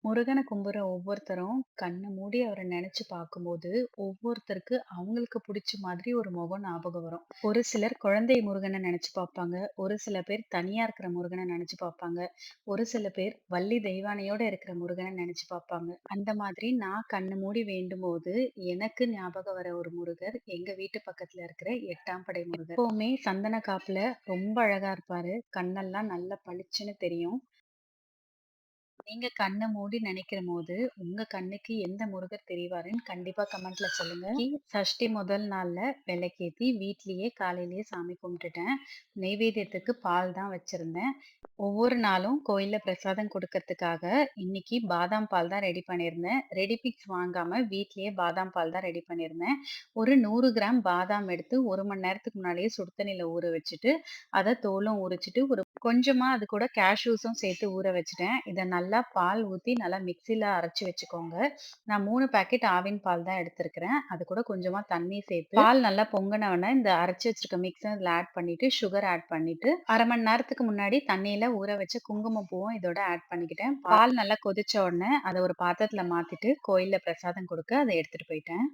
முருகன கும்புற ஒவ்வொருத்தரும் கண்ண மூடி அவர நெனச்சு பார்க்கும்போது, ஒவ்வொருத்தருக்கு அவங்களுக்கு புடிச்ச மாதிரி ஒரு முகம் ஞாபகம் வரும். ஒரு சிலர் குழந்தை முருகன நெனச்சு பார்ப்பாங்க. ஒரு சில பேர் தனியா இருக்கிற முருகன நெனச்சு பார்ப்பாங்க. ஒரு சில பேர் வள்ளி தெய்வானையோட இருக்கிற முருகன நெனச்சு பார்ப்பாங்க. அந்த மாதிரி நான் கண்ண மூடி வேண்டும்போது, எனக்கு ஞாபகம் வர ஒரு முருகர் எங்க வீட்டு பக்கத்துல இருக்கிற 8ஆம் படை முருகர். எப்பவுமே சந்தன காப்புல ரொம்ப அழகா இருப்பாரு. கண்ணெல்லாம் நல்லா பளிச்சுன்னு தெரியும். நீங்க கண்ண மூடி நினைக்கிறபோது, உங்க கண்ணுக்கு எந்த முருகர் தெரிவாருன்னு கண்டிப்பா கமெண்ட்ல சொல்லுங்க. சஷ்டி முதல் நாள்ல விளக்கேத்தி வீட்லயே காலையிலேயே சாமி கும்பிட்டுட்டேன். நெய்வேத்தியத்துக்கு பால் தான் வச்சிருந்தேன். ஒவ்வொரு நாளும் கோயில்ல பிரசாதம் குடுக்கறதுக்காக இன்னைக்கு பாதாம் பால் தான் ரெடி பண்ணியிருந்தேன். ரெடி மிக்ஸ் வாங்காம வீட்லயே பாதாம் பால் தான் ரெடி பண்ணியிருந்தேன். ஒரு 100 கிராம் பாதாம் எடுத்து 1 மணி நேரத்துக்கு முன்னாடியே சுடு தண்ணீல ஊற வச்சுட்டு, அத தோலும் உரிச்சுட்டு கொஞ்சமா அது கூட கேஷ்யூஸும் சேர்த்து ஊற வச்சுட்டேன். இத நல்லா பால் ஊத்தி நல்லா மிக்ஸில அரைச்சு வச்சுக்கோங்க. நான் 3 பாக்கெட் ஆவின் பால் தான் எடுத்திருக்கிறேன். அது கூட கொஞ்சமா தண்ணி சேர்த்து, பால் நல்லா பொங்குன உடனே இந்த அரைச்சு வச்சிருக்க மிக்ஸ இதுல ஆட் பண்ணிட்டு, சுகர் ஆட் பண்ணிட்டு, 1/2 மணி நேரத்துக்கு முன்னாடி தண்ணீல ஊற வச்ச குங்குமப்பூவும் இதோட ஆட் பண்ணிக்கிட்டேன். பால் நல்லா கொதிச்ச உடனே அத ஒரு பாத்திரத்துல மாத்திட்டு, கோயில்ல பிரசாதம் குடுக்க அத எடுத்துட்டு போயிட்டேன்.